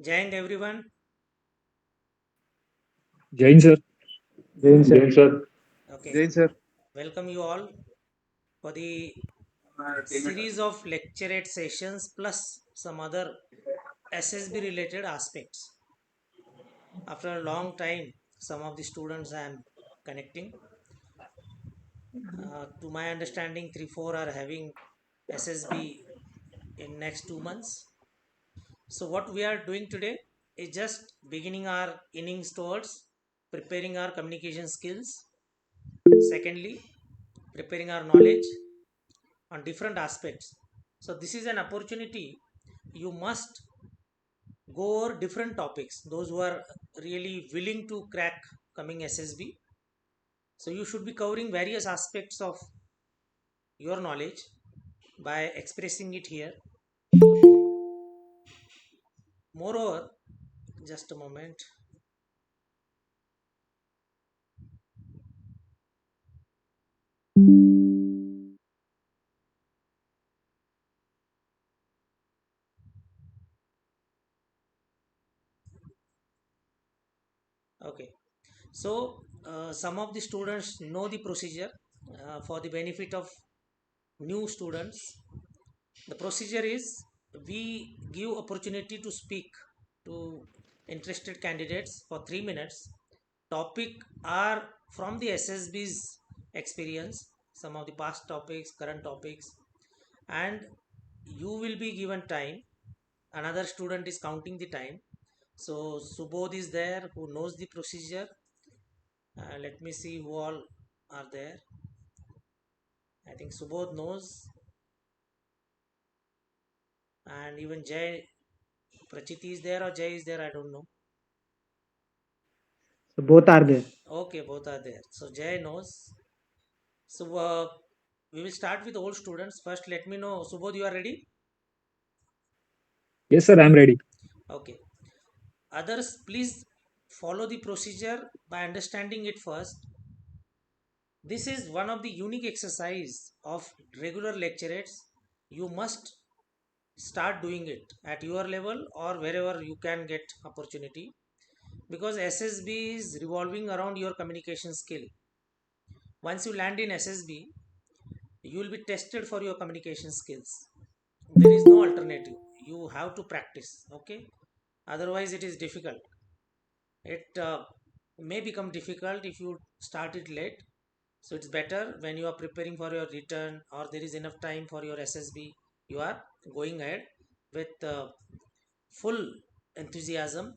Jai Hind everyone. Jain sir. Jain sir. Jain sir. Okay, Jain sir. welcome you all for the series of lecturate sessions plus some other SSB related aspects. After a long time, some of the students I am connecting. To my understanding, 3-4 are having SSB in next 2 months. So what we are doing today is just beginning our innings towards preparing our communication skills. Secondly, preparing our knowledge on different aspects. So this is an opportunity. You must go over different topics. Those who are really willing to crack coming SSB. So you should be covering various aspects of your knowledge by expressing it here. Moreover, just a moment. Okay. So some of the students know the procedure for the benefit of new students. The procedure is we give opportunity to speak to interested candidates for 3 minutes. Topic are from the SSB's experience, some of the past topics, current topics, and you will be given time. Another student is counting the time. So Subodh is there who knows the procedure. Let me see who all are there. I think Subodh knows, and even Jay, Prachiti is there or Jay is there, I don't know. So both are there. Okay, both are there. So Jay knows. So we will start with old students. First, let me know, Subodh, you are ready? Yes sir, I'm ready. Okay. Others, please follow the procedure by understanding it first. This is one of the unique exercise of regular lecturers. You must start doing it at your level or wherever you can get opportunity because SSB is revolving around your communication skill. Once you land in SSB, you will be tested for your communication skills. There is no alternative. You have to practice. Okay, otherwise it is difficult. It may become difficult if you start it late. So it's better when you are preparing for your return or there is enough time for your SSB, you are going ahead with full enthusiasm.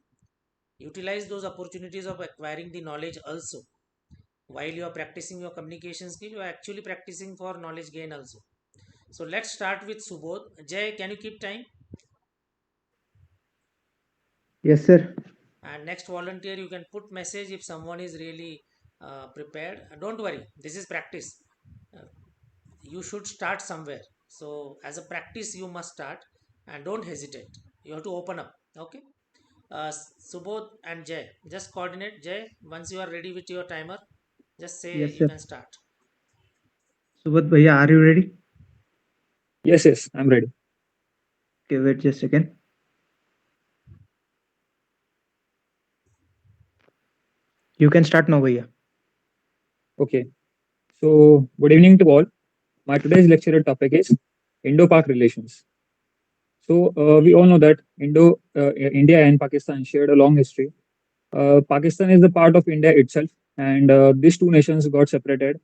Utilize those opportunities of acquiring the knowledge also. While you are practicing your communication skill, you are actually practicing for knowledge gain also. So let's start with Subodh. Jay, can you keep time? Yes, sir. And next volunteer, you can put message if someone is really prepared. Don't worry, this is practice. Uh, you should start somewhere. So as a practice, you must start and don't hesitate. You have to open up. Okay. Subodh and Jay, just coordinate. Jay, once you are ready with your timer, just say Yes, you sir. can start. Subodh bhaiya, are you ready? Yes, I'm ready. Okay, wait just a second. You can start now, bhaiya. Okay. So good evening to all. My today's lecture topic is Indo-Pak relations. So we all know that India and Pakistan shared a long history. Pakistan is the part of India itself, and these two nations got separated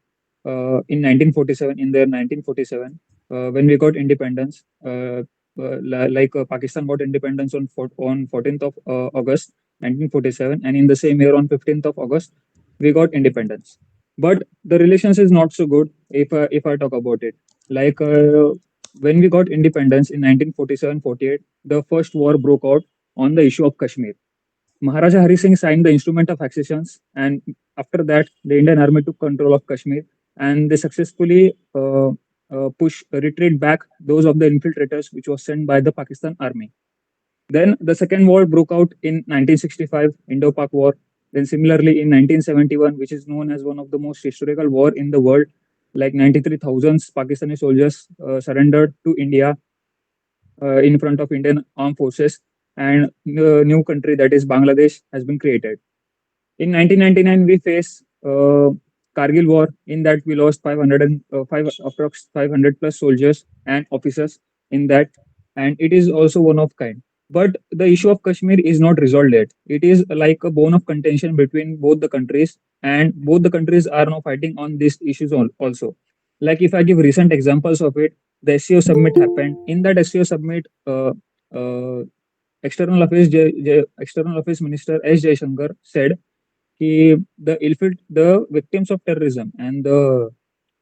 in 1947. In their 1947, when we got independence, Pakistan got independence on 14th of August 1947, and in the same year on 15th of August, we got independence. But the relations is not so good if I talk about it. Like when we got independence in 1947-48, the first war broke out on the issue of Kashmir. Maharaja Hari Singh signed the Instrument of Accessions, and after that, the Indian Army took control of Kashmir, and they successfully push retreat back those of the infiltrators which was sent by the Pakistan Army. Then the Second War broke out in 1965, Indo-Pak War. Then similarly in 1971, which is known as one of the most historical war in the world, like 93,000 Pakistani soldiers surrendered to India in front of Indian armed forces. and the new country that is Bangladesh has been created. In 1999, we faced Kargil war. In that, we lost 500 and approx 500 plus soldiers and officers in that, and it is also one of kind. But the issue of Kashmir is not resolved yet. It is like a bone of contention between both the countries, and both the countries are now fighting on these issues also. Like if I give recent examples of it, the SCO summit happened. In that SCO summit, uh, External Affairs Minister S. Jaishankar said the victims of terrorism and the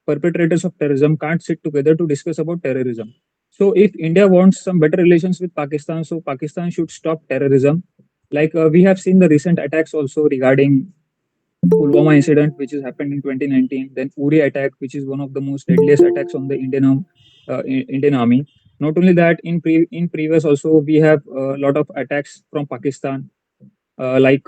perpetrators of terrorism can't sit together to discuss about terrorism. So if India wants some better relations with Pakistan, so Pakistan should stop terrorism. Like we have seen the recent attacks also regarding Pulwama incident, which has happened in 2019, then Uri attack, which is one of the most deadliest attacks on the Indian army. Not only that, in previous also we have a lot of attacks from Pakistan, like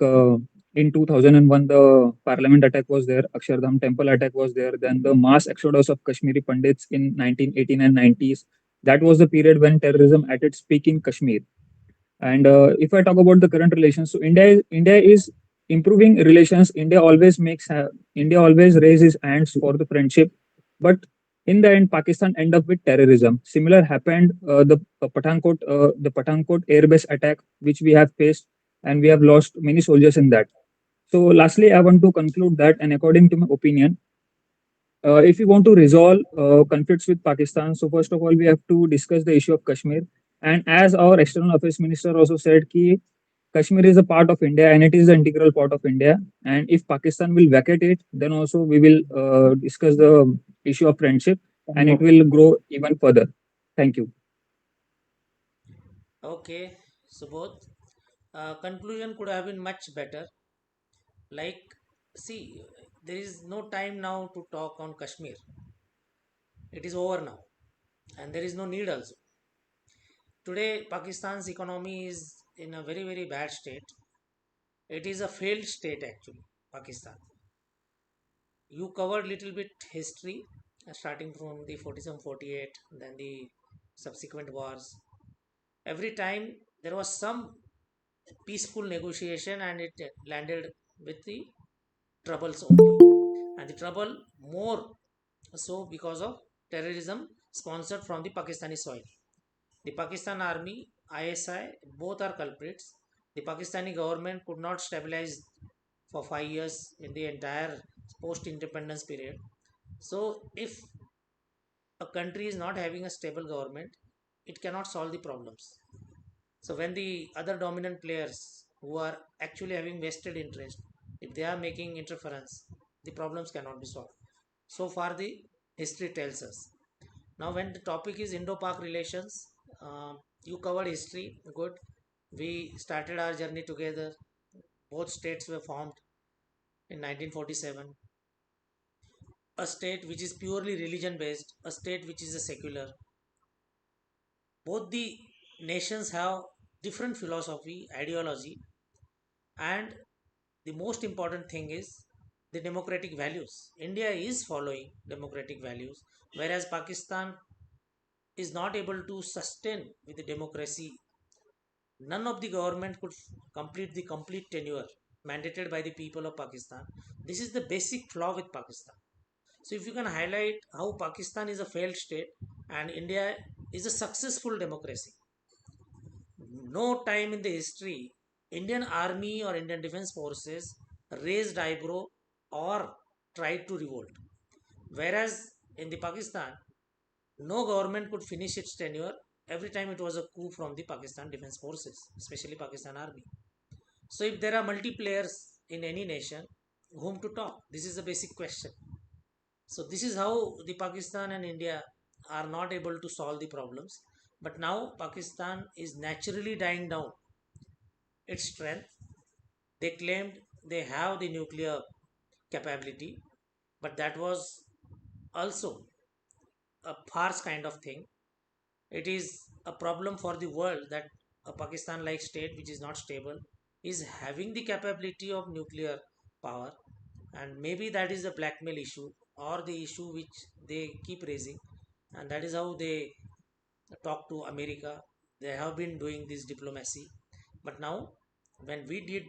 in 2001 the parliament attack was there, Akshardham temple attack was there, then the mass exodus of Kashmiri Pandits in 1918 and 90s. That was the period when terrorism at its peak in Kashmir. And if I talk about the current relations, so India is improving relations. India always raises hands for the friendship, but in the end, Pakistan end up with terrorism. Similar happened the Pathankot airbase attack, which we have faced, and we have lost many soldiers in that. So, lastly, I want to conclude that, and according to my opinion, if we want to resolve conflicts with Pakistan, so first of all, we have to discuss the issue of Kashmir. And as our External Affairs Minister also said, ki Kashmir is a part of India and it is an integral part of India. And if Pakistan will vacate it, then also we will discuss the issue of friendship and it will grow even further. Thank you. Okay, Subodh. Conclusion could have been much better. Like, see, there is no time now to talk on Kashmir. It is over now, and there is no need also. Today, Pakistan's economy is in a very, very bad state. It is a failed state actually, Pakistan. You covered little bit history, starting from the 47-48, then the subsequent wars. Every time there was some peaceful negotiation and it landed with the troubles only. And the trouble more so because of terrorism sponsored from the Pakistani soil. The Pakistan army, ISI, both are culprits. The Pakistani government could not stabilize for 5 years in the entire post independence period. So, if a country is not having a stable government, it cannot solve the problems. So, when the other dominant players who are actually having vested interest, if they are making interference, the problems cannot be solved. So far, the history tells us. Now, when the topic is Indo-Pak relations, you covered history. Good. We started our journey together. Both states were formed in 1947. A state which is purely religion based, a state which is a secular. Both the nations have different philosophy, ideology, and the most important thing is the democratic values. India is following democratic values, whereas Pakistan is not able to sustain with the democracy. None of the government could complete the complete tenure mandated by the people of Pakistan. This is the basic flaw with Pakistan. So, if you can highlight how Pakistan is a failed state and India is a successful democracy, no time in the history Indian army or Indian defense forces raised eyebrow or tried to revolt. Whereas in the Pakistan, no government could finish its tenure. Every time it was a coup from the Pakistan defense forces, especially Pakistan army. So if there are multiplayers in any nation, whom to talk? This is the basic question. So this is how the Pakistan and India are not able to solve the problems. But now Pakistan is naturally dying down its strength. They claimed they have the nuclear capability, but that was also a farce kind of thing. It is a problem for the world that a Pakistan like state which is not stable is having the capability of nuclear power, and maybe that is the blackmail issue or the issue which they keep raising, and that is how they talk to America. They have been doing this diplomacy. But now, when we did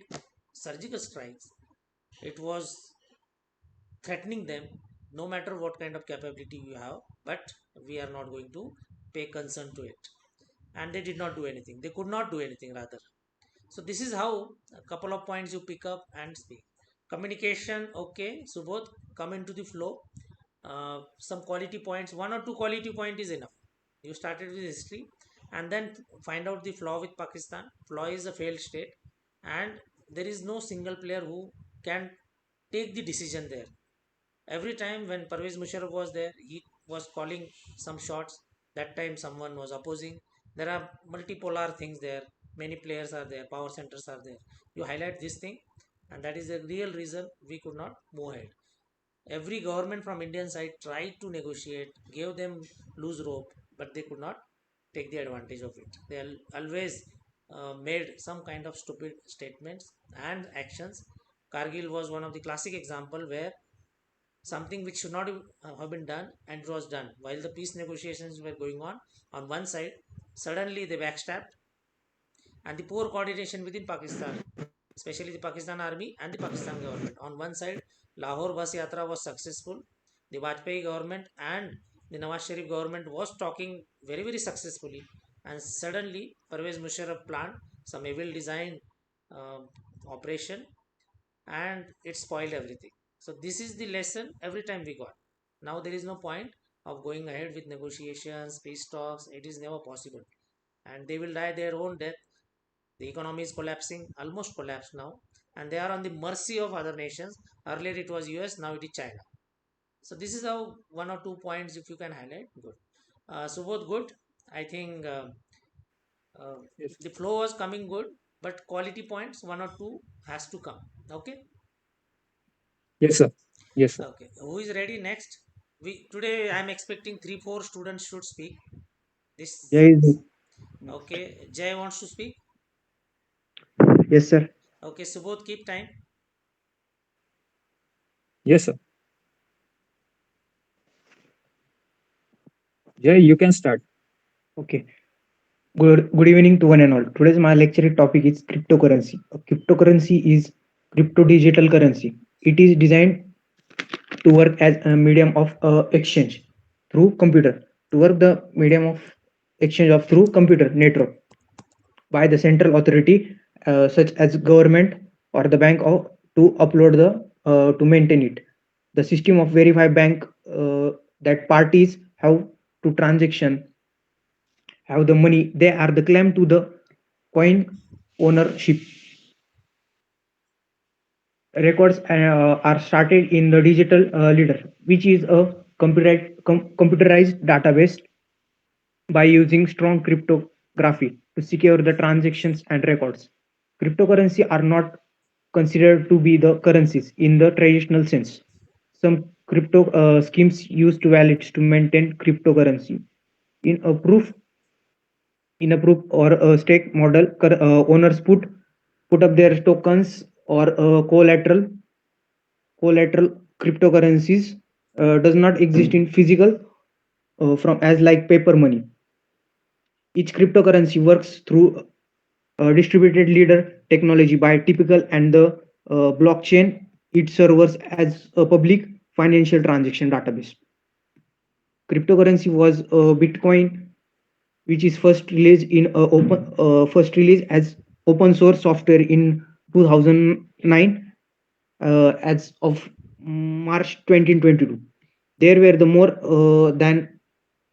surgical strikes, it was threatening them no matter what kind of capability you have, but we are not going to pay concern to it. And they did not do anything. They could not do anything, rather. So, this is how a couple of points you pick up and speak. Communication, okay, Subodh, come into the flow. Some quality points, one or two quality point is enough. You started with history and then find out the flaw with Pakistan. Flaw is a failed state, and there is no single player who can take the decision there. Every time when Parvez Musharraf was there, he was calling some shots. That time someone was opposing. There are multipolar things there. Many players are there. Power centers are there. You highlight this thing, and that is the real reason we could not move ahead. Every government from Indian side tried to negotiate, gave them loose rope, but they could not take the advantage of it. They always made some kind of stupid statements and actions. Kargil was one of the classic example where something which should not have been done and it was done while the peace negotiations were going on one side. Suddenly they backstabbed, and the poor coordination within Pakistan, especially the Pakistan army and the Pakistan government. On one side, Lahore bus yatra was successful. The Vajpayee government and the Nawaz Sharif government was talking very successfully, and suddenly Parvez Musharraf planned some evil design uh, operation, and it spoiled everything. So this is the lesson every time we got. Now there is no point of going ahead with negotiations, peace talks. It is never possible, and they will die their own death. The economy is collapsing, almost collapsed now, and they are on the mercy of other nations. Earlier it was US, now it is China. So this is how one or two points if you can highlight. Good. So both good. I think uh, Yes. the flow was coming good, but quality points one or two has to come. Okay. Yes, sir. Yes, sir. Okay. Who is ready next? We today I am expecting 3 4 students should speak. This Jay is next. okay. Jay wants to speak. Yes, sir. Okay. Subodh, keep time. Yes, sir. Jay, you can start. Okay. Good evening to one and all. Today's my lecture topic is cryptocurrency. A cryptocurrency is crypto digital currency. It is designed to work as a medium of exchange through computer. To work the medium of exchange of through computer network by the central authority such as government or the bank or to upload the to maintain it. The system of verify bank that parties have to transaction have the money they are the claim to the coin ownership. Records are started in the digital leader, which is a computerized database by using strong cryptography to secure the transactions and records. Cryptocurrency are not considered to be the currencies in the traditional sense. Some crypto schemes use to wallets to maintain cryptocurrency. In a proof in a proof or a stake model, owners put up their tokens or collateral cryptocurrencies does not exist in physical from as like paper money. Each cryptocurrency works through distributed ledger technology by typical and the blockchain. It serves as a public financial transaction database. Cryptocurrency was Bitcoin, which is first released as open source software in 2009 as of March 2022. There were the more than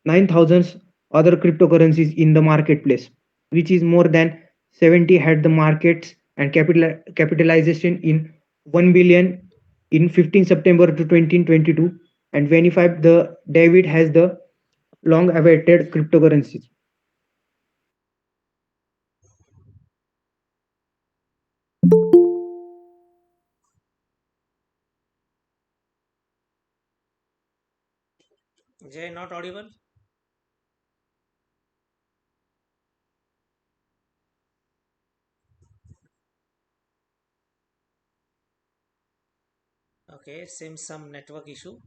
9,000 other cryptocurrencies in the marketplace, which is more than 70 had the markets and capitalization in 1 billion in 15 September to 2022 and 25 the David has the long awaited cryptocurrencies. Jay, not audible. Okay, seems some network issue.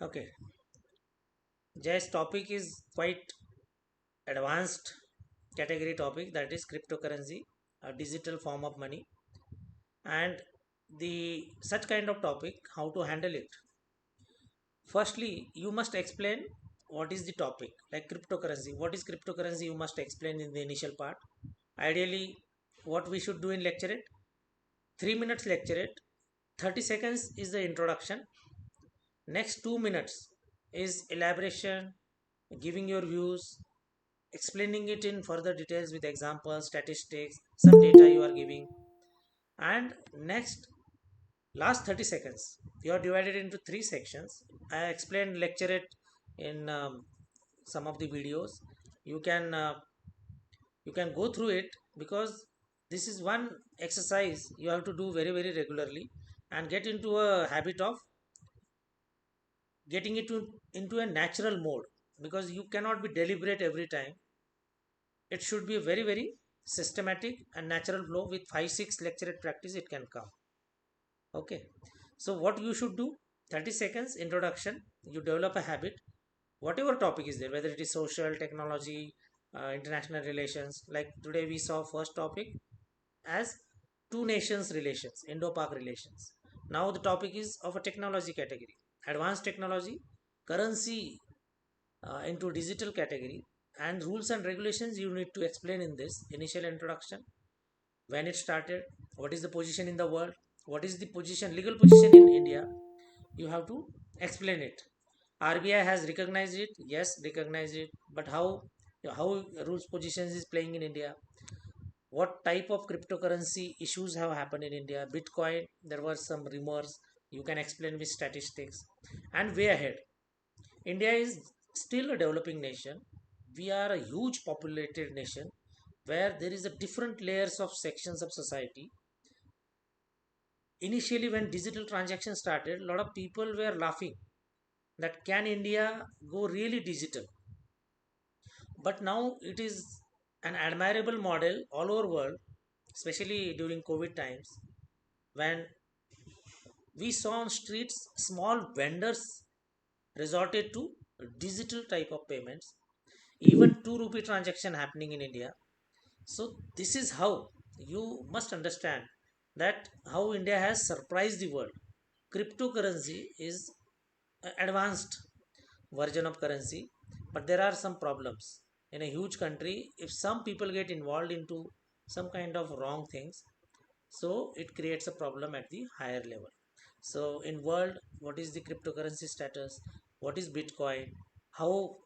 Okay, Jay's topic is quite advanced category topic, that is cryptocurrency, a digital form of money, and the such kind of topic, how to handle it. Firstly, you must explain what is the topic, like cryptocurrency. What is cryptocurrency? You must explain in the initial part. Ideally, what we should do in lecturate, 3 minutes lecturate, 30 seconds is the introduction. Next 2 minutes is elaboration, giving your views, explaining it in further details with examples, statistics, some data you are giving. And next, last 30 seconds, you are divided into three sections. I explained lecturate in some of the videos. You can you can go through it, because this is one exercise you have to do very regularly and get into a habit of getting it into a natural mode, because you cannot be deliberate every time. It should be a very systematic and natural flow. With 5 6 lecture practice it can come. Okay, so what you should do, 30 seconds introduction, you develop a habit, whatever topic is there, whether it is social, technology, international relations. Like today we saw first topic as two nations relations, Indo-Pak relations. Now the topic is of a technology category, advanced technology, currency, into digital category, and rules and regulations you need to explain in this initial introduction. When it started, what is the position in the world, what is the position, legal position in India, you have to explain it. RBI has recognized it, yes, recognized it, but how rules positions is playing in India, what type of cryptocurrency issues have happened in India, Bitcoin, there were some rumors, you can explain with statistics. And way ahead, India is still a developing nation. We are a huge populated nation where there is a different layers of sections of society. Initially, when digital transactions started, a lot of people were laughing that can India go really digital? But now it is an admirable model all over world, especially during COVID times, when we saw on streets small vendors resorted to digital type of payments, even 2 rupee transaction happening in India. So this is how you must understand that how India has surprised the world. Cryptocurrency is an advanced version of currency, but there are some problems. In a huge country, if some people get involved into some kind of wrong things, so it creates a problem at the higher level. So in world, what is the cryptocurrency status, what is Bitcoin, how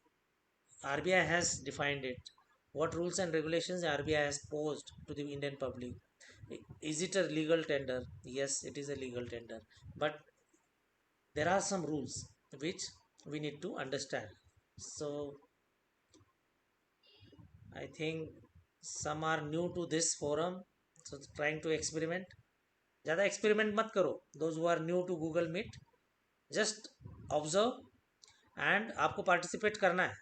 RBI has defined it, what rules and regulations RBI has posed to the Indian public. Is it a legal tender? Yes, it is a legal tender, but there are some rules which we need to understand. So I think some are new to this forum, so trying to experiment. ज़्यादा experiment मत करो, those who are new to Google Meet, just observe, and आपको participate करना है.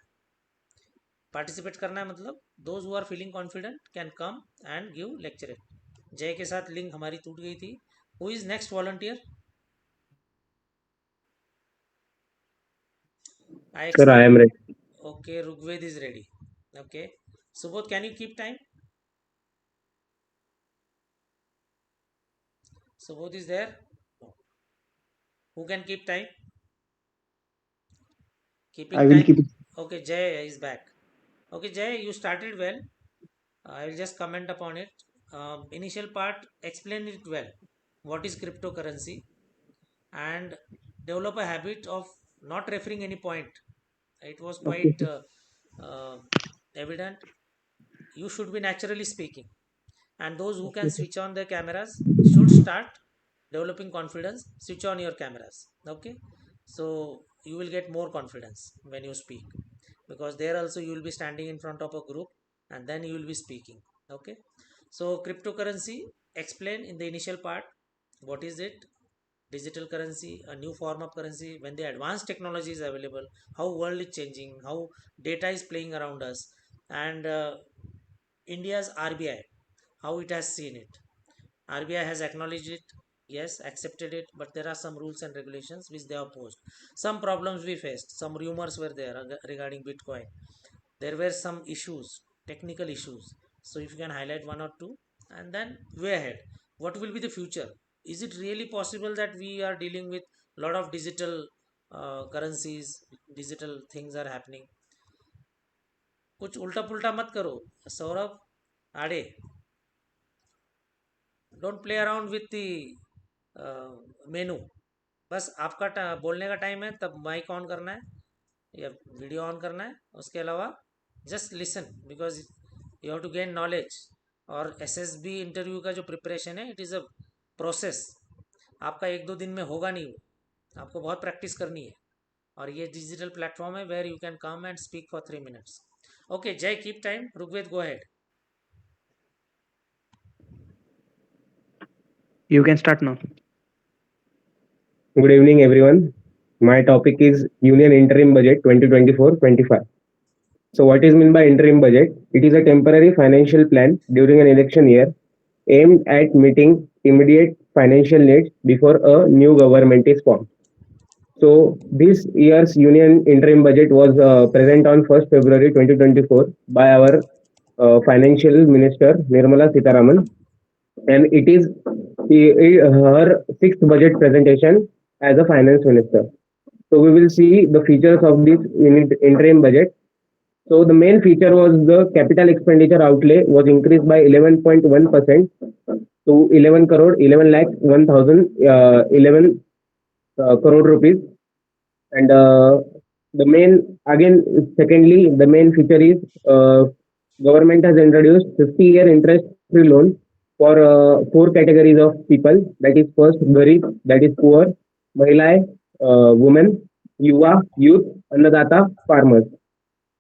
Participate करना है मतलब those who are feeling confident can come and give lecture. Jay के साथ लिंक हमारी टूट गई थी. Who is next volunteer? I Sir, I am expect. ready. Okay, Rugved is ready. Okay, Subodh, can you keep time? Subodh is there. Who can keep time? Keeping I will time. keep it. Okay, Jay is back. Okay, Jay, you started well. I will just comment upon it. Initial part, explain it well. What is cryptocurrency? And develop a habit of not referring any point. It was Okay, quite uh, evident. You should be naturally speaking, and those who can okay, sir. switch on their cameras should start developing confidence. Switch on your cameras. Okay, so you will get more confidence when you speak, because there also you will be standing in front of a group and then you will be speaking. Okay, so cryptocurrency, explain in the initial part what is it. Digital currency, a new form of currency, when the advanced technology is available, how world is changing, how data is playing around us, and India's RBI, how it has seen it. RBI has acknowledged it, yes, accepted it, but there are some rules and regulations which they have posed. Some problems we faced, some rumors were there regarding Bitcoin. There were some issues. technical issues. So if you can highlight one or two, and then way ahead, what will be the future? Is it really possible that we are dealing with a lot of digital currencies, digital things are happening? कुछ उल्टा पुल्टा मत करो सौरभ, आड़े, don't play around with the मेनू. बस आपका बोलने का टाइम है तब माइक ऑन करना है या वीडियो ऑन करना है. उसके अलावा just listen, because you have to gain knowledge. और एसएसबी इंटरव्यू का जो प्रिपरेशन है, इट इज़ अ प्रोसेस. आपका एक दो दिन में होगा नहीं वो, आपको बहुत प्रैक्टिस करनी है. और ये डिजिटल प्लेटफॉर्म है where you can come and speak for 3 minutes. Okay Jay, keep time. Rigved, go ahead. You can start now. Good evening, everyone. My topic is Union Interim Budget 2024-25. So, what is meant by interim budget? It is a temporary financial plan during an election year aimed at meeting immediate financial needs before a new government is formed. So, this year's Union Interim Budget was present on 1st February 2024 by our Financial Minister Nirmala Sitharaman, and it is her sixth budget presentation as a finance minister. So we will see the features of this interim budget. So the main feature was the capital expenditure outlay was increased by 11.1% to 11 crore 11 lakh 1011 crore rupees. And the main again secondly the main feature is government has introduced 50-year interest free loan for four categories of people. That is first garib, that is poor, mahila, women, yuva, youth, annadata, farmers.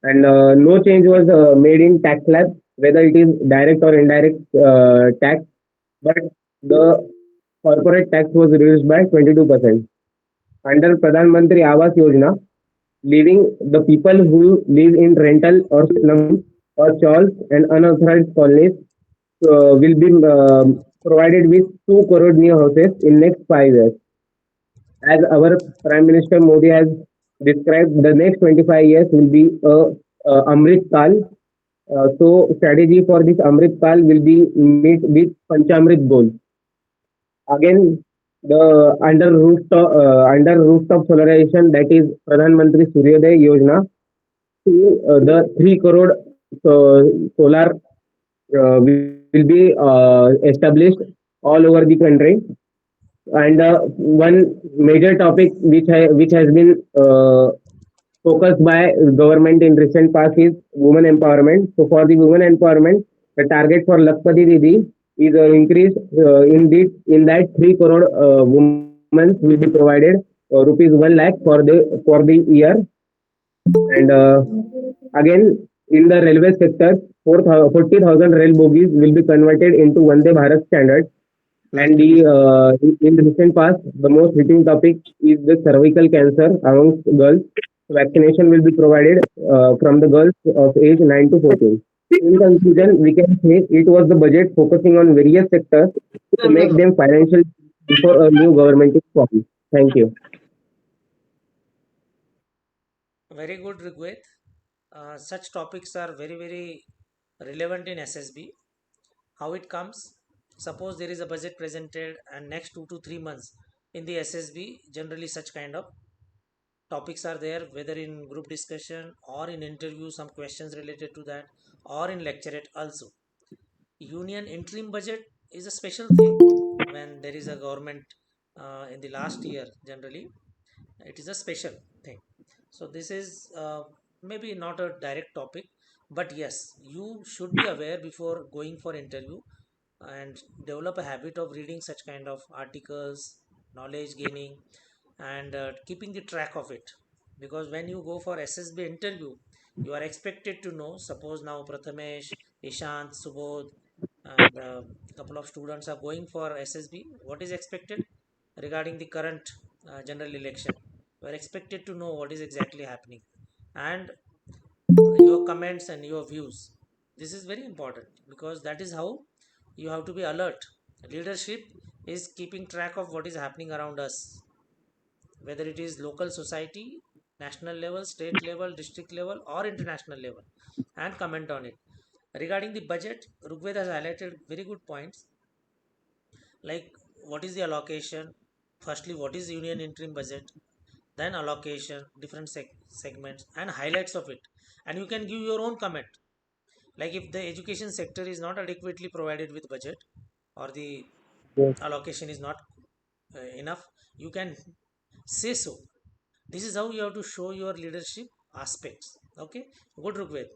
And no change was made in tax slab, whether it is direct or indirect tax, but the corporate tax was reduced by 22%. Under Pradhan Mantri Awas Yojana, leaving the people who live in rental or slum or chawls and unauthorized colonies will be provided with 2 crore new houses in next 5 years. As our Prime Minister Modi has described, the next 25 years will be a Amrit Kal. So strategy for this Amrit Kal will be meet with Panchamrit goals. Again, the under rooftop solarization, that is Pradhan Mantri Suryodaya Yojana, to the 3 crore solar will be established all over the country. And one major topic which has been focused by government in recent past is women empowerment. So for the women empowerment, the target for Lakpati Didi is increased in that 3 crore women will be provided rupees 1 lakh for the year. And again, in the railway sector, 40,000 rail bogies will be converted into Vande Bharat standard. And in the recent past, the most hitting topic is the cervical cancer amongst girls. Vaccination will be provided from the girls of age 9 to 14. In conclusion, we can say it was the budget focusing on various sectors to make them financial before a new government is formed. Thank you. Very good, Rugved. Such topics are very, very relevant in SSB. How it comes? Suppose there is a budget presented, and next 2 to 3 months in the SSB, generally such kind of topics are there, whether in group discussion or in interview, some questions related to that, or in lecturate also. Union interim budget is a special thing when there is a government in the last year. Generally, it is a special thing. So this is maybe not a direct topic, but yes, you should be aware before going for interview and develop a habit of reading such kind of articles, knowledge gaining, and keeping the track of it. Because when you go for SSB interview, you are expected to know. Suppose now Prathamesh, Ishant, Subodh, and a couple of students are going for SSB. What is expected regarding the current general election? You are expected to know what is exactly happening, and your comments and your views. This is very important because that is how you have to be alert. Leadership is keeping track of what is happening around us, whether it is local society, national level, state level, district level, or international level, and comment on it. Regarding the budget, Rugved has highlighted very good points like what is the allocation. Firstly, what is union interim budget, then allocation, different segments and highlights of it, and you can give your own comment. Like if the education sector is not adequately provided with budget, or the Yes. allocation is not enough, you can say so. This is how you have to show your leadership aspects. Okay, good Rugved.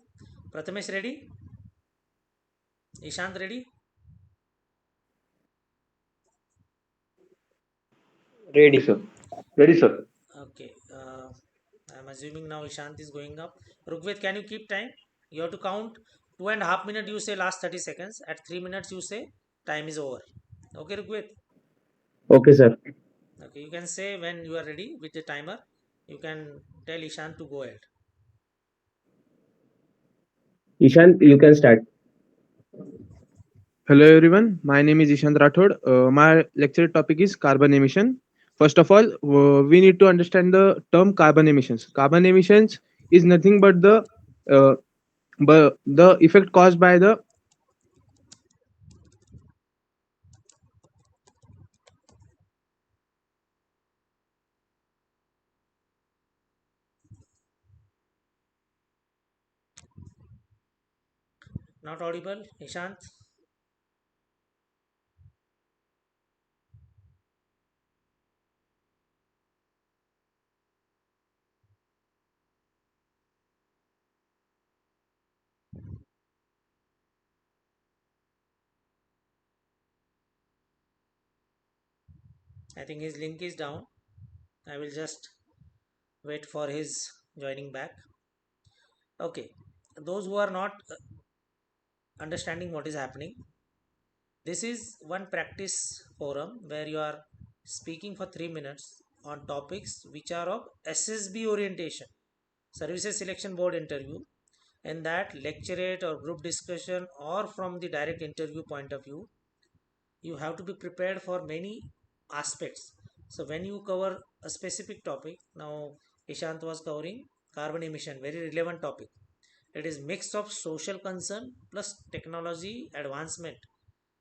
Prathamesh ready? Ishant ready? Ready, sir. Ready, sir. Okay, I'm assuming now Ishant is going up. Rugved, can you keep time? You have to count 2.5 minutes. You say last 30 seconds. At 3 minutes, you say time is over. Okay, Rugved. Okay, sir. Okay, you can say when you are ready with the timer. You can tell Ishant to go ahead. Ishant, you can start. Hello everyone, my name is Ishant Rathod. My lecture topic is carbon emission. First of all, we need to understand the term carbon emissions. Carbon emissions is nothing but uh, the effect caused by the Not audible, Ishant. I think his link is down. I will just wait for his joining back. Okay, those who are not understanding what is happening, this is one practice forum where you are speaking for 3 minutes on topics which are of SSB orientation, Services Selection Board interview. In that lecturate or group discussion or from the direct interview point of view, you have to be prepared for many aspects. So when you cover a specific topic, now Ishant was covering carbon emission, very relevant topic. It is mix of social concern plus technology advancement,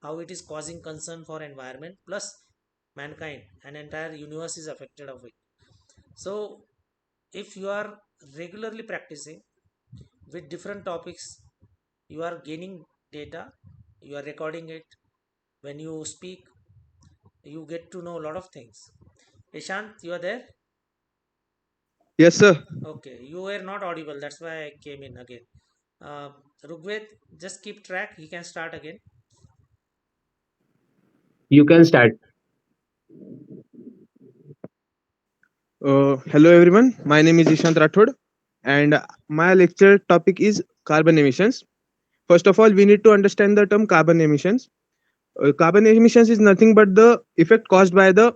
how it is causing concern for environment plus mankind, and entire universe is affected of it. So if you are regularly practicing with different topics, you are gaining data, you are recording it. When you speak, you get to know a lot of things. Ishant, you are there? yes sir. Okay, you were not audible, that's why I came in again. uh, Rugved, just keep track, he can start again. You can start. Hello everyone, my name is Ishant Rathod, and my lecture topic is carbon emissions. First of all, we need to understand the term carbon emissions. Carbon emissions is nothing but the effect caused by the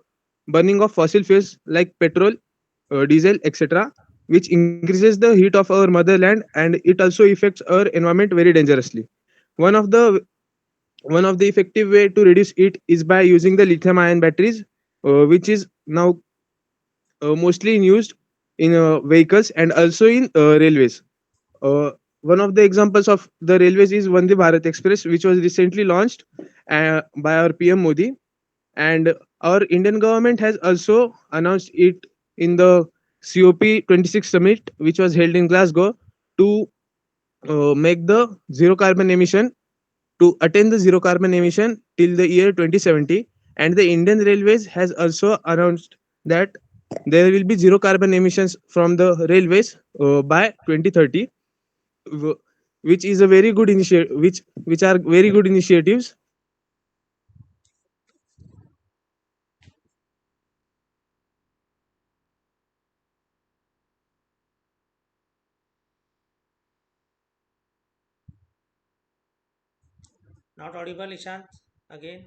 burning of fossil fuels like petrol, diesel, etc., which increases the heat of our motherland and it also affects our environment very dangerously. One of the one of the effective way to reduce it is by using the lithium ion batteries, which is now mostly in used in vehicles and also in railways. Uh, One of the examples of the railways is Vande Bharat Express, which was recently launched by our PM Modi, and our Indian government has also announced it in the COP26 summit, which was held in Glasgow, to make the zero carbon emission to attain the zero carbon emission till the year 2070. And the Indian Railways has also announced that there will be zero carbon emissions from the railways by 2030, which is a very good initiative, which are very good initiatives. Not audible, Ishant, again.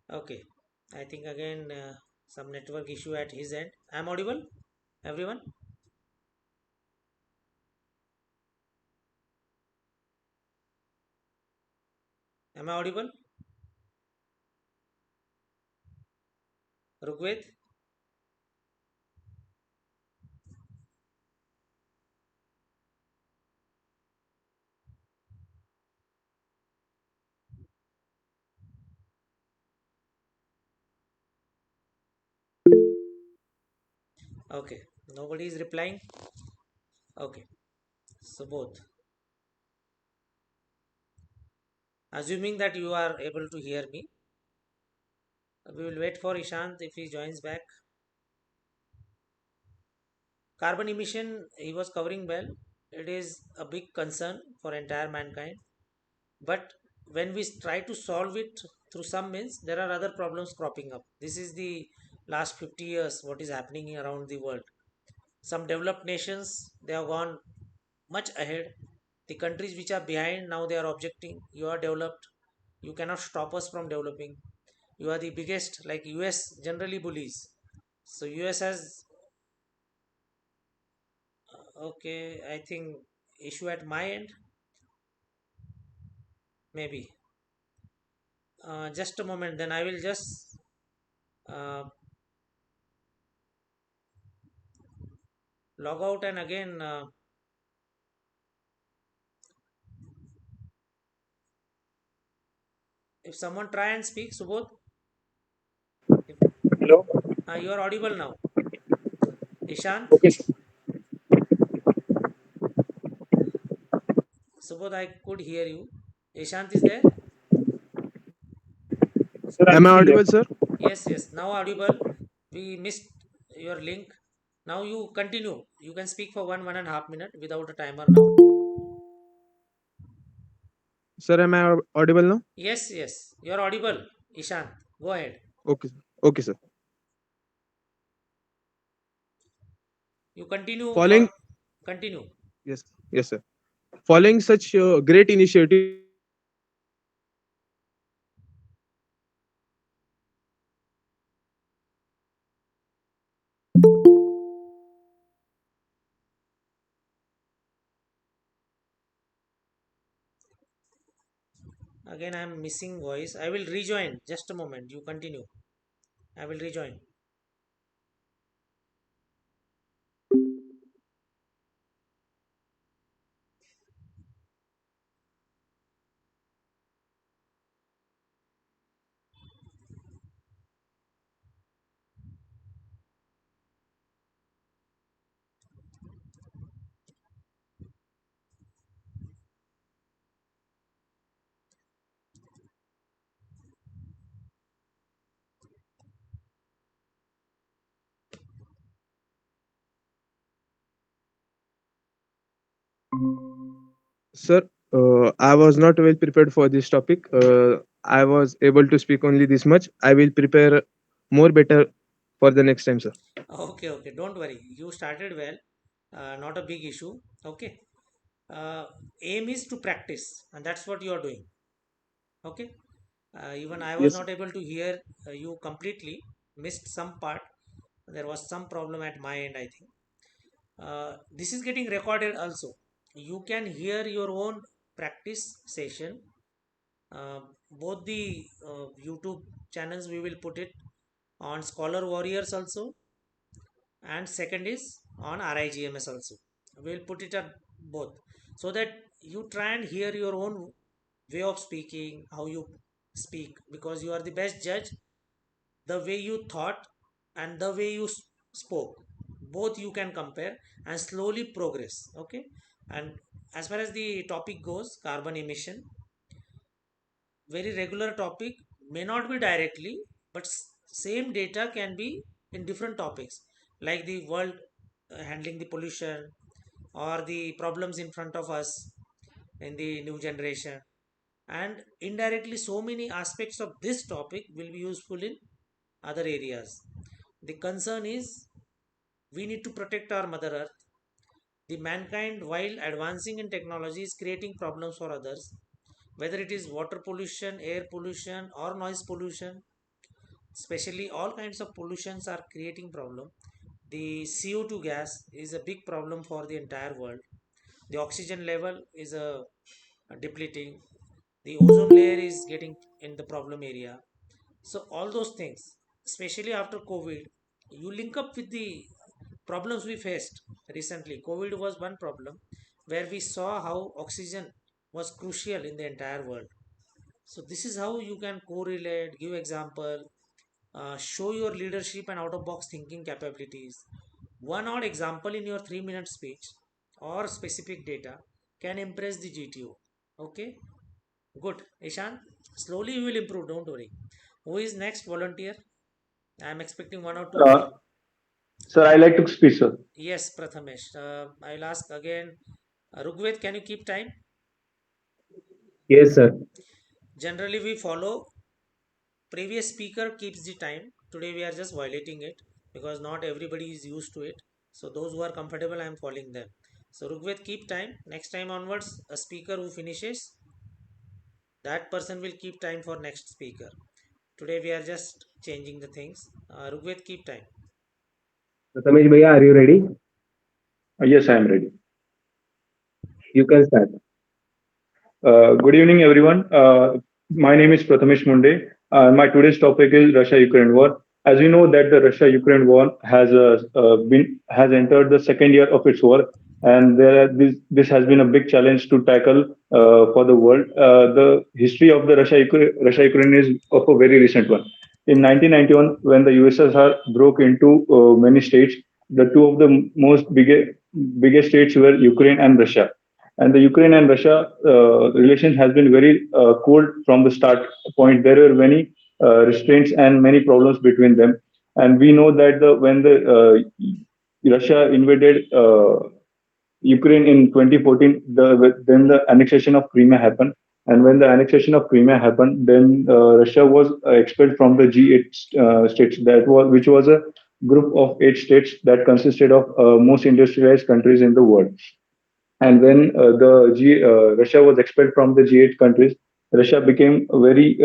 Okay, I think again some network issue at his end. I'm audible, everyone? Am I audible? Rugved? Okay. Nobody is replying. Okay. Subodh. Assuming that you are able to hear me, we will wait for Ishant if he joins back. Carbon emission, he was covering well. It is a big concern for entire mankind. But when we try to solve it through some means, there are other problems cropping up. This is the last 50 years what is happening around the world. Some developed nations, they have gone much ahead. The countries which are behind, now they are objecting. You are developed. You cannot stop us from developing. You are the biggest, like US generally bullies. So US has, okay, I think issue at my end, maybe. Just a moment, then I will just uh, log out and again, if someone try and speak, Subodh, if, Hello. you are audible now. Ishant, Okay, sir. Subodh, I could hear you. Ishant is there? Sir, I'm Am I still here. audible, sir? Yes, yes, now audible. We missed your link. Now you continue. You can speak for 1.5 minute without a timer now. Sir, am I audible now? Yes, yes, you're audible. Ishant, go ahead. Okay, sir. Okay, sir. You continue Following, for continue. yes, yes, sir. Following such great initiatives, Again, I am missing voice. I will rejoin. Just a moment. You continue. I will rejoin. sir, I was not well prepared for this topic. I was able to speak only this much. I will prepare more better for the next time, sir. Okay, okay. Don't worry. You started well. Not a big issue. Okay. Uh, Aim is to practice, and that's what you are doing. Okay. Even I was Yes, sir. not able to hear you completely. Missed some part. There was some problem at my end, I think. This is getting recorded also. You can hear your own practice session. Both the YouTube channels we will put it on Scholar Warriors also, and second is on RIGMS also. We'll put it at both so that you try and hear your own way of speaking, how you speak, because you are the best judge. The way you thought and the way you spoke, both you can compare and slowly progress. Okay. And as far as the topic goes, carbon emission, very regular topic, may not be directly, but same data can be in different topics, like the world handling the pollution or the problems in front of us in the new generation, and indirectly so many aspects of this topic will be useful in other areas. The concern is we need to protect our mother earth. The mankind, while advancing in technology, is creating problems for others, whether it is water pollution, air pollution, or noise pollution. Especially all kinds of pollutions are creating problem. The CO2 gas is a big problem for the entire world. The oxygen level is a depleting. The ozone layer is getting in the problem area. So all those things, especially after COVID, you link up with the problems we faced recently. COVID was one problem where we saw how oxygen was crucial in the entire world. So this is how you can correlate, give example, show your leadership and out of box thinking capabilities. One odd example in your 3 minute speech or specific data can impress the GTO. Okay, good. Ishant, slowly you will improve, don't worry. Who is next volunteer? I am expecting one or two more. Uh, Sir, I like to speak, sir. Yes, Prathamesh. I will ask again. Rugved, can you keep time? Yes, sir. Generally, we follow previous speaker keeps the time. Today, we are just violating it because not everybody is used to it. So, those who are comfortable, I am following them. So, Rugved, keep time. Next time onwards, a speaker who finishes, that person will keep time for next speaker. Today, we are just changing the things. Rugved, keep time. Prathamesh Bhaiya, are you ready? Yes, I am ready. You can start. Good evening, everyone. My name is Prathamesh Munde. My today's topic is Russia-Ukraine war. As we know that the Russia-Ukraine war has entered the second year of its war, and this has been a big challenge to tackle for the world. The history of the Russia-Ukraine is of a very recent one. In 1991, when the USSR broke into many states, the two of the biggest states were Ukraine and Russia, and the Ukraine and Russia relations has been very cold from the start point. There were many restraints and many problems between them, and we know that when the Russia invaded Ukraine in 2014, then the annexation of Crimea happened. And when the annexation of Crimea happened, then Russia was expelled from the G8 states. Which was a group of 8 states that consisted of most industrialized countries in the world. And when Russia was expelled from the G8 countries, Russia became very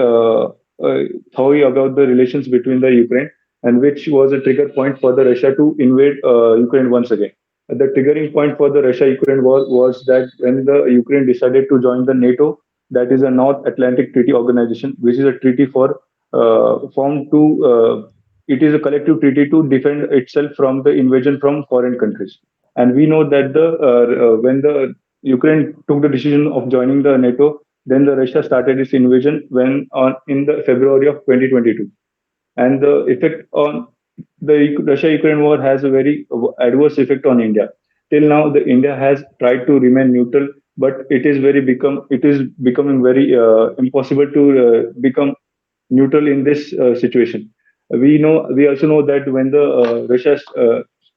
thoughty about the relations between the Ukraine, and which was a trigger point for the Russia to invade Ukraine once again. The triggering point for the Russia-Ukraine war was that when the Ukraine decided to join the NATO, that is a North Atlantic Treaty Organization, which is a treaty for formed to it is a collective treaty to defend itself from the invasion from foreign countries. And we know that when the Ukraine took the decision of joining the NATO, then the Russia started its invasion when on in the February of 2022. And the effect on the Russia-Ukraine war has a very adverse effect on India. Till now, the India has tried to remain neutral, but it is becoming very impossible to become neutral in this situation. We also know that when the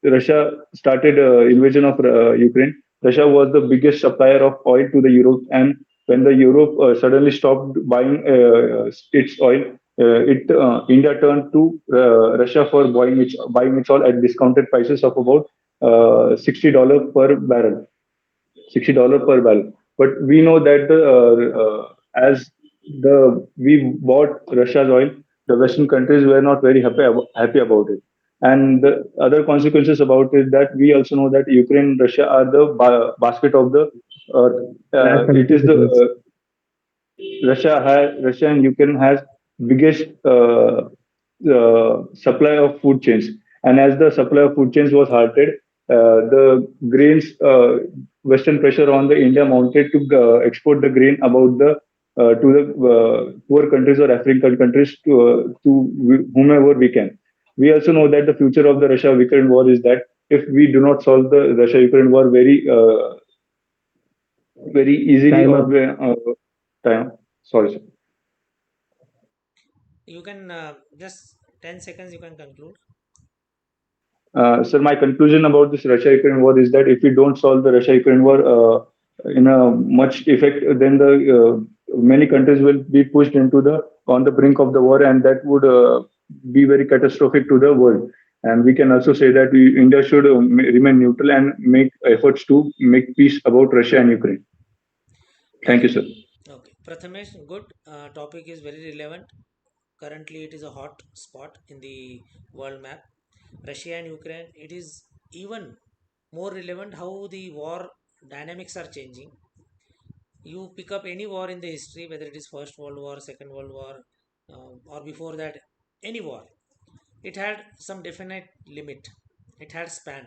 Russia started invasion of Ukraine, Russia was the biggest supplier of oil to the Europe, and when the Europe suddenly stopped buying its oil, it India turned to Russia for buying its oil at discounted prices of about $60 per barrel. $60 per barrel. But we know that as the we bought Russia's oil, the Western countries were not very happy about it. And the other consequences about it that we also know that Ukraine and Russia are the basket of the earth. Last It 70 is the seconds. Russia and Ukraine has biggest supply of food chains, and as the supply of food chains was halted, the grains Western pressure on the India mounted to export the grain about the to the poor countries or African countries to whomever we can. We also know that the future of the Russia-Ukraine war is that if we do not solve the Russia-Ukraine war very easily Time or up. time. Sorry, sir. You can just 10 seconds, you can conclude. Sir, my conclusion about this Russia-Ukraine war is that if we don't solve the Russia-Ukraine war in a much effect, then the many countries will be pushed into the on the brink of the war, and that would be very catastrophic to the world. And we can also say that India should remain neutral and make efforts to make peace about Russia and Ukraine. Thank you, Okay. sir. Okay. Prathamesh, good. Topic is very relevant. Currently, it is a hot spot in the world map. Russia and Ukraine, it is even more relevant how the war dynamics are changing. You pick up any war in the history, whether it is First World War, Second World War, or before that, any war, it had some definite limit. It had span.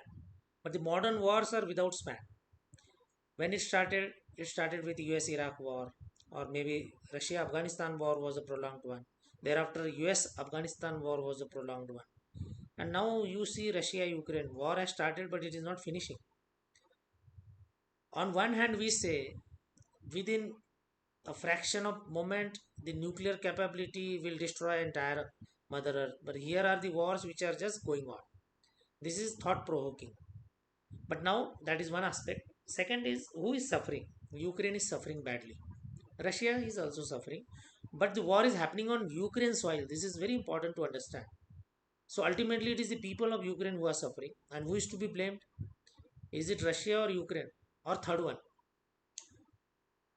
But the modern wars are without span. When it started with US Iraq war, or maybe Russia Afghanistan war was a prolonged one. Thereafter, US Afghanistan war was a prolonged one. And now you see Russia Ukraine war has started, but it is not finishing. On one hand, we say within a fraction of moment the nuclear capability will destroy entire Mother Earth. But here are the wars which are just going on. This is thought provoking. But now that is one aspect. Second is who is suffering? Ukraine is suffering badly. Russia is also suffering. But the war is happening on Ukraine soil. This is very important to understand. So ultimately, it is the people of Ukraine who are suffering. And who is to be blamed? Is it Russia or Ukraine? Or third one?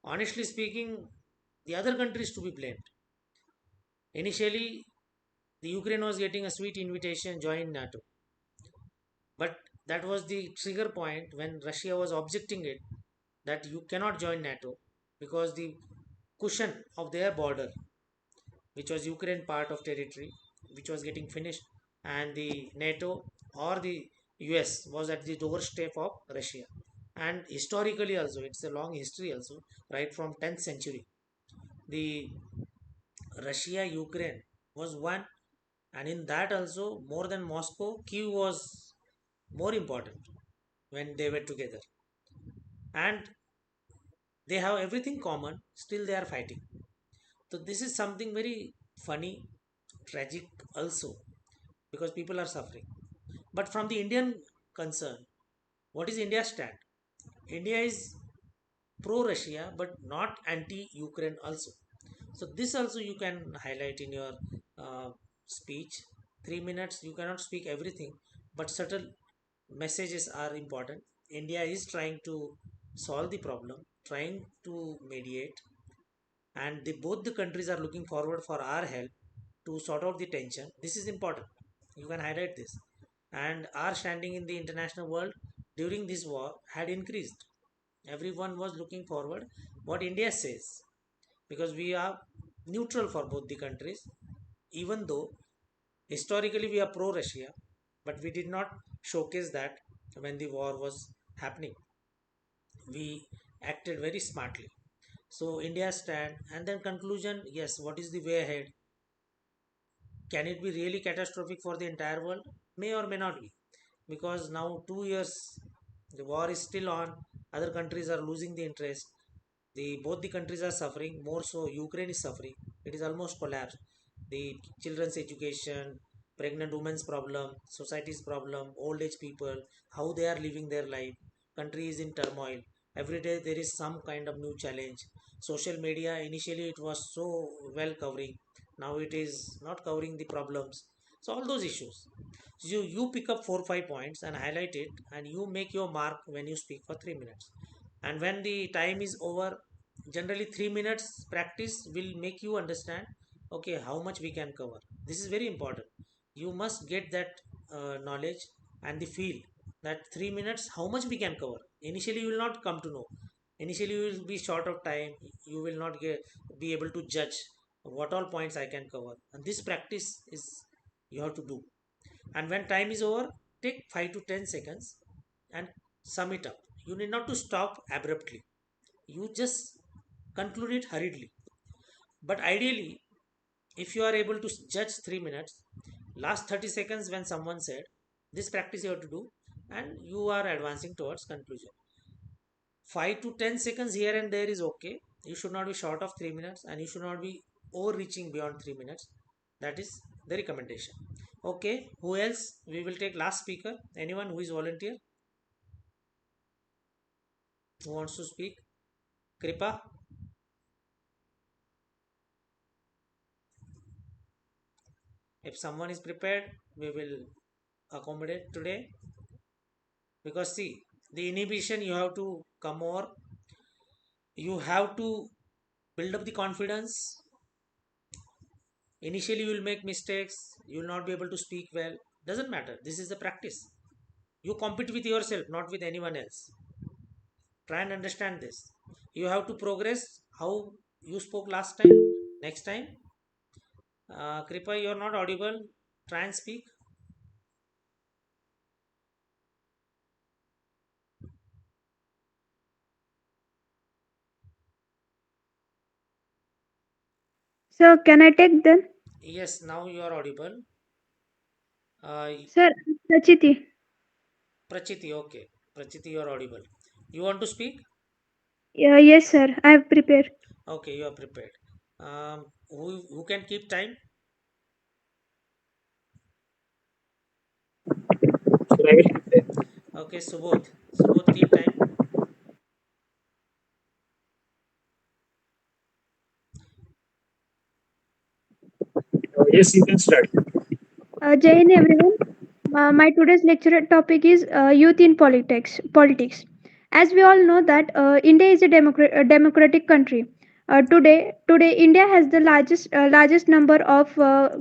Honestly speaking, the other country is to be blamed. Initially, the Ukraine was getting a sweet invitation join NATO. But that was the trigger point when Russia was objecting it that you cannot join NATO because the cushion of their border, which was Ukraine part of territory, which was getting finished, and the NATO or the US was at the doorstep of Russia. And historically also, it's a long history also, right from 10th century. The Russia Ukraine was one, and in that also more than Moscow, Kiev was more important when they were together. And they have everything common, still they are fighting. So this is something very funny, tragic also, because people are suffering. But from the Indian concern, what is India's stand? India is pro Russia but not anti Ukraine also. So this also you can highlight in your speech. 3 minutes you cannot speak everything, but certain messages are important. India is trying to solve the problem, trying to mediate, and both the countries are looking forward for our help to sort out the tension. This is important. You can highlight this. And our standing in the international world during this war had increased. Everyone was looking forward what India says because we are neutral for both the countries, even though historically we are pro Russia, but we did not showcase that when the war was happening. We acted very smartly. So India stand and then conclusion, yes, what is the way ahead? Can it be really catastrophic for the entire world? May or may not be. Because now 2 years the war is still on, other countries are losing the interest. Both the countries are suffering, more so Ukraine is suffering. It is almost collapsed. The children's education, pregnant women's problem, society's problem, old age people, how they are living their life, country is in turmoil. Every day there is some kind of new challenge. Social media initially it was so well covering, now it is not covering the problems. So all those issues, you pick up 4 5 points and highlight it, and you make your mark when you speak for 3 minutes. And when the time is over, generally 3 minutes practice will make you understand, okay, how much we can cover. This is very important. You must get that knowledge and the feel that 3 minutes how much we can cover. Initially you will not come to know. Initially you will be short of time. You will not be able to judge what all points I can cover, and this practice is you have to do. And when time is over, take 5 to 10 seconds and sum it up. You need not to stop abruptly. You just conclude it hurriedly. But ideally, if you are able to judge 3 minutes, last 30 seconds when someone said, this practice you have to do, and you are advancing towards conclusion. 5 to 10 seconds here and there is okay. You should not be short of 3 minutes, and you should not be overreaching beyond 3 minutes. That is the recommendation. Okay, who else? We will take last speaker. Anyone who is volunteer, who wants to speak? Kripa? If someone is prepared, we will accommodate today. Because see, the inhibition you have to come over. You have to build up the confidence. Initially, you will make mistakes. You will not be able to speak well. Doesn't matter. This is the practice. You compete with yourself, not with anyone else. Try and understand this. You have to progress how you spoke last time. Next time, Kripa, you are not audible. Try and speak. So can I take then? Yes, now you are audible. Uh, Sir, Prachiti. Prachiti, okay. Prachiti, you are audible. You want to speak? Yeah, yes, sir. I have prepared. Okay, you are prepared. Who can keep time? So I will keep there. Okay, Subodh. Subodh, keep time. Yes, you can start. Jai Hind, everyone. My today's lecture topic is youth in politics. Politics. As we all know that India is a democratic country. Today India has the largest number of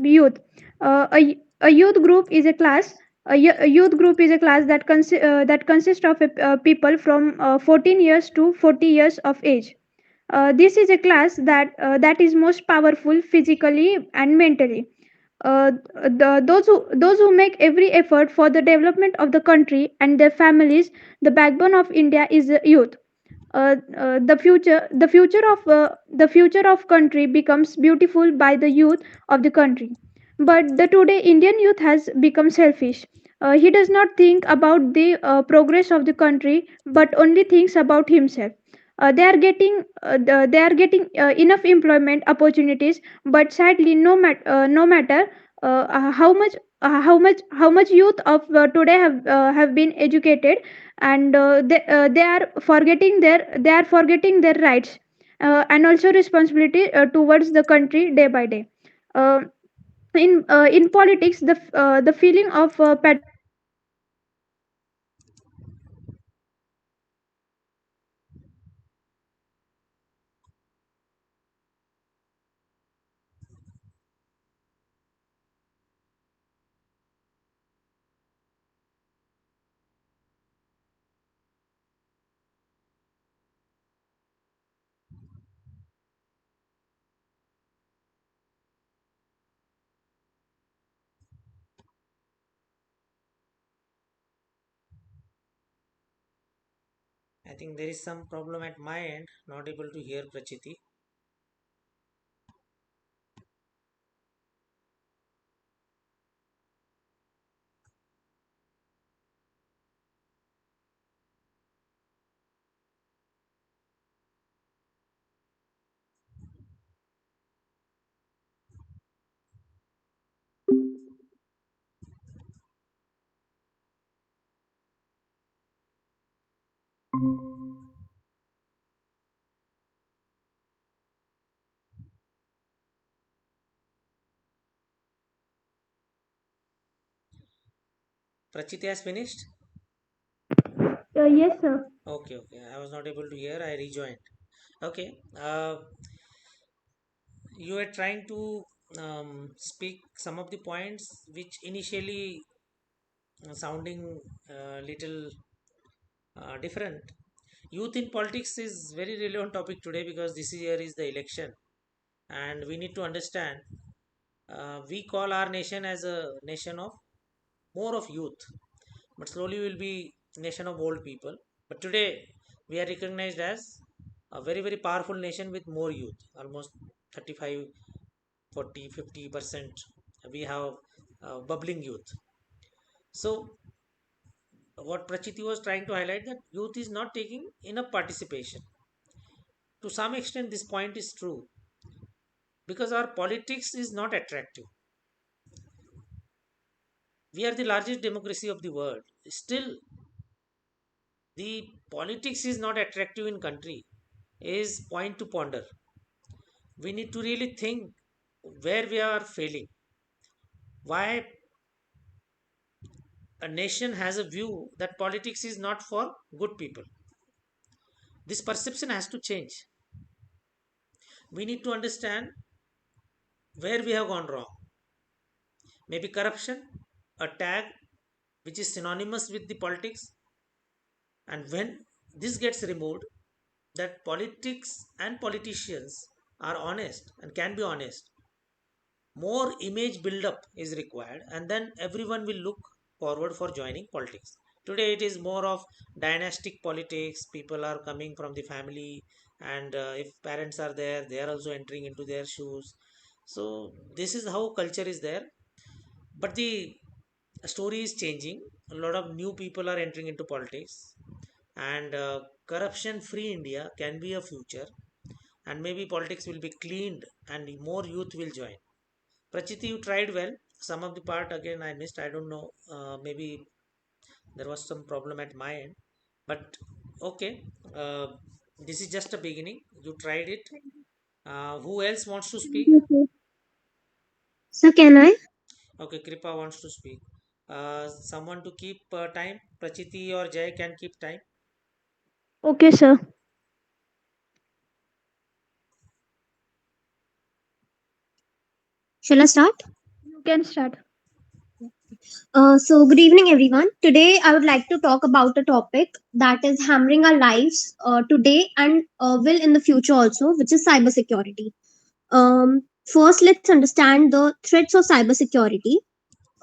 youth. A youth group is a class. A youth group is a class that consists of people from 14 years to 40 years of age. This is a class that is most powerful physically and mentally. Those who make every effort for the development of the country and their families. The backbone of India is the youth. The future of country becomes beautiful by the youth of the country. But the today Indian youth has become selfish. He does not think about the progress of the country, but only thinks about himself. They are getting enough employment opportunities, but sadly, no matter how much youth of today have been educated, and they are forgetting their rights and also responsibility towards the country day by day. Uh, in politics, the feeling of I think there is some problem at my end. Not able to hear Prachiti. Prachiti has finished? yes, sir. Okay, okay. I was not able to hear. I rejoined. Okay. You were trying to speak some of the points which initially sounding little different. Youth in politics is very relevant topic today because this year is the election, and we need to understand. We call our nation as a nation of more of youth, but slowly will be nation of old people. But today we are recognized as a very powerful nation with more youth, almost 35, 40, 50%. We have bubbling youth. So what Prachiti was trying to highlight, that youth is not taking enough participation. To some extent this point is true because our politics is not attractive. We are the largest democracy of the world. Still, the politics is not attractive in country is point to ponder. We need to really think where we are failing. Why a nation has a view that politics is not for good people. This perception has to change. We need to understand where we have gone wrong. Maybe corruption, a tag which is synonymous with the politics, and when this gets removed, that politics and politicians are honest and can be honest, more image build up is required, and then everyone will look forward for joining politics. Today it is more of dynastic politics. People are coming from the family, and if parents are there, they are also entering into their shoes. So this is how culture is there. But the story is changing. A lot of new people are entering into politics, and corruption free India can be a future, and maybe politics will be cleaned and more youth will join. Prachiti, you tried well. Some of the part again I missed. I don't know. Maybe there was some problem at my end, but okay. Uh, this is just a beginning. You tried it. Who else wants to speak? Okay. So can I? Okay, Kripa wants to speak. Someone to keep time. Prachiti or Jay can keep time. Okay, sir. Shall I start? You can start. Good evening, everyone. Today, I would like to talk about a topic that is hammering our lives today and will in the future also, which is cybersecurity. First, let's understand the threats of cybersecurity.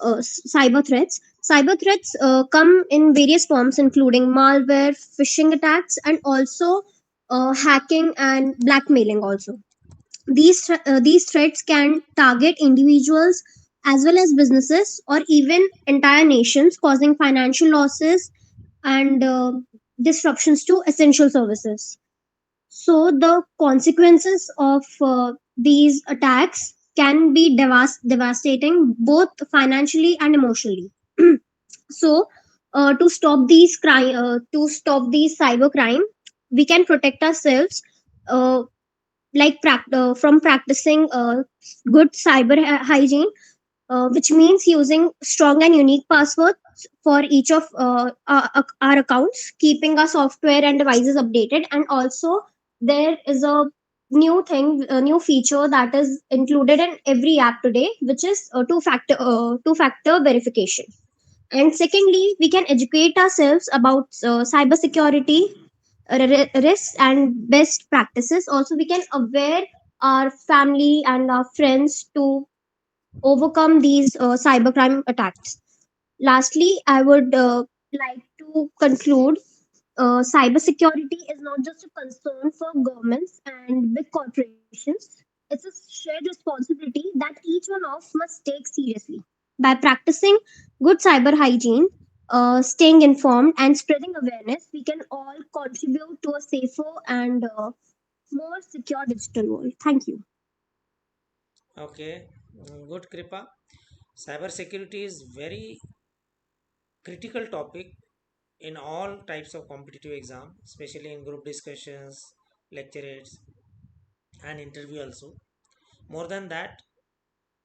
Cyber threats. Cyber threats come in various forms, including malware, phishing attacks, and also hacking and blackmailing. Also, these threats can target individuals as well as businesses or even entire nations, causing financial losses and disruptions to essential services. So, the consequences of these attacks can be devastating both financially and emotionally. So, to stop these cyber crime, we can protect ourselves. From practicing good hygiene, which means using strong and unique passwords for each of our accounts, keeping our software and devices updated, and also there is a new feature that is included in every app today, which is two factor verification. And secondly, we can educate ourselves about cybersecurity risks and best practices. Also, we can aware our family and our friends to overcome these cybercrime attacks. Lastly, I would like to conclude cybersecurity is not just a concern for governments and big corporations. It's a shared responsibility that each one of must take seriously. By practicing good cyber hygiene, staying informed, and spreading awareness, we can all contribute to a safer and more secure digital world. Thank you. Okay, good, Kripa. Cyber security is very critical topic in all types of competitive exam, especially in group discussions, lectures, and interview also. More than that,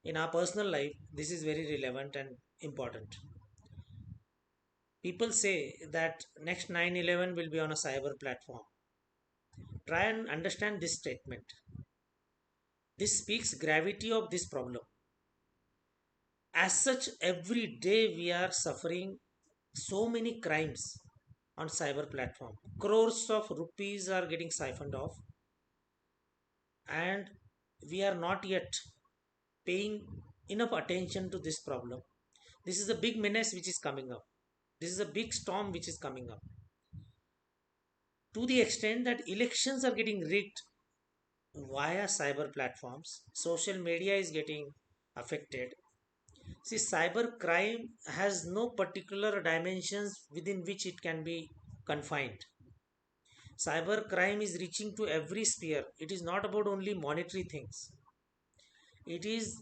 in our personal life, this is very relevant and important. People say that next 9/11 will be on a cyber platform. Try and understand this statement. This speaks gravity of this problem. As such, every day we are suffering so many crimes on cyber platform. Crores of rupees are getting siphoned off, and we are not yet paying enough attention to this problem. This is a big menace which is coming up. This is a big storm which is coming up, to the extent that elections are getting rigged via cyber platforms. Social media is getting affected. See, cyber crime has no particular dimensions within which it can be confined. Cyber crime is reaching to every sphere. It is not about only monetary things. It is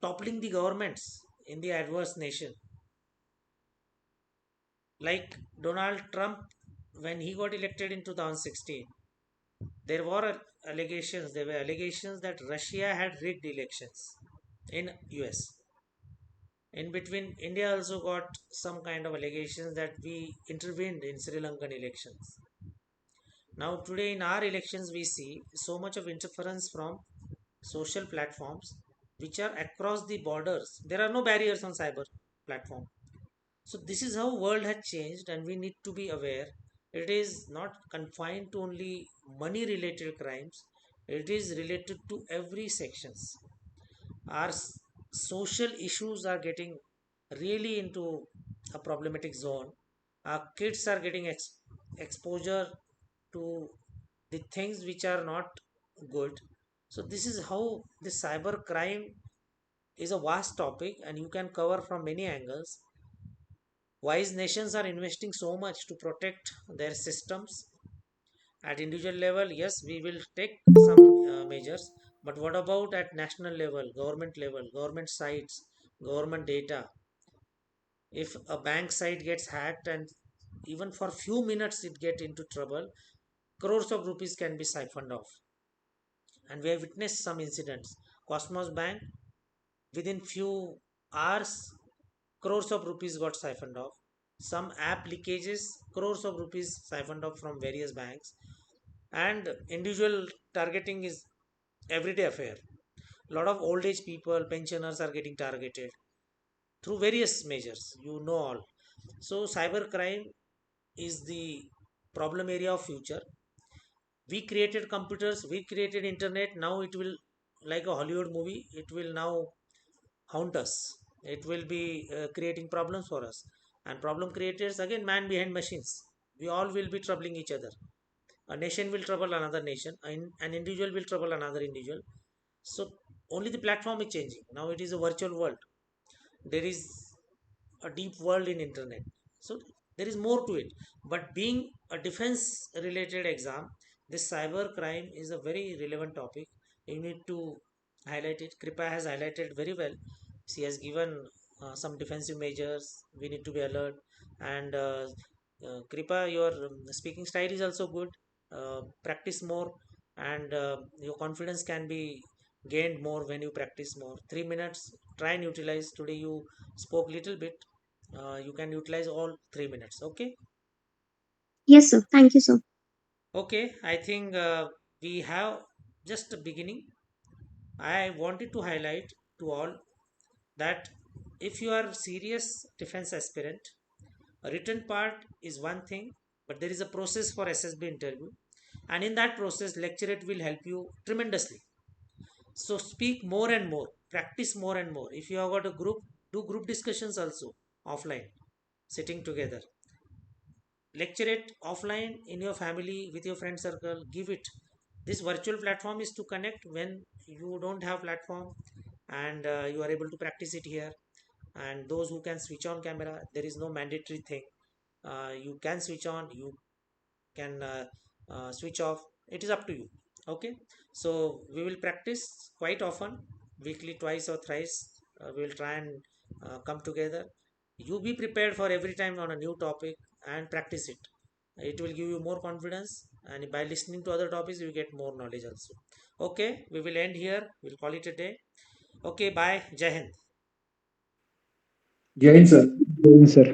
toppling the governments in the adverse nation. Like Donald Trump, when he got elected in 2016, there were allegations that Russia had rigged elections in US. In between, India also got some kind of allegations that we intervened in Sri Lankan elections. Now, today in our elections, we see so much of interference from social platforms which are across the borders. There are no barriers on cyber platform. So this is how world has changed, and we need to be aware. it is not confined to only money related crimes, it is related to every sections. Our social issues are getting really into a problematic zone. Our kids are getting exposure to the things which are not good. So this is how the cyber crime is a vast topic and you can cover from many angles. Wise nations are investing so much to protect their systems. At individual level, yes, we will take some measures, but what about at national level, government sites, government data? If a bank site gets hacked and even for few minutes it get into trouble, crores of rupees can be siphoned off. And we have witnessed some incidents. Cosmos Bank, within few hours, crores of rupees got siphoned off. Some app leakages, crores of rupees siphoned off from various banks. And individual targeting is everyday affair. A lot of old age people, pensioners are getting targeted through various measures, you know all. So cyber crime is the problem area of future. We created computers, we created internet, now it will, like a Hollywood movie, it will now haunt us. It will be creating problems for us. And problem creators again, man behind machines. We all will be troubling each other. A nation will trouble another nation, an individual will trouble another individual. So only the platform is changing. Now it is a virtual world. There is a deep world in internet. So there is more to it. But being a defense related exam, this cyber crime is a very relevant topic. You need to highlight it. Kripa has highlighted very well. She has given some defensive measures. We need to be alert. And Kripa, your speaking style is also good. Practice more, and your confidence can be gained more when you practice more. 3 minutes. Try and utilize. Today you spoke little bit. You can utilize all 3 minutes. Okay. Yes, sir. Thank you, sir. Okay. I think we have just a beginning. I wanted to highlight to all that if you are serious defense aspirant, a written part is one thing, but there is a process for SSB interview, and in that process, lecturate will help you tremendously. So speak more and more, practice more and more. If you have got a group, do group discussions also offline, sitting together. Lecture it offline in your family with your friend circle. Give it. This virtual platform is to connect when you don't have platform, and you are able to practice it here. And those who can switch on camera, there is no mandatory thing. You can switch on, you can switch off. It is up to you. Okay. So we will practice quite often, weekly, twice or thrice. We will try and come together. You be prepared for every time on a new topic and practice it. It will give you more confidence, and by listening to other topics you get more knowledge also. Okay, we will end here, we'll call it a day. Okay, bye. Jai Hind. Jai Hind, sir. Yes, sir.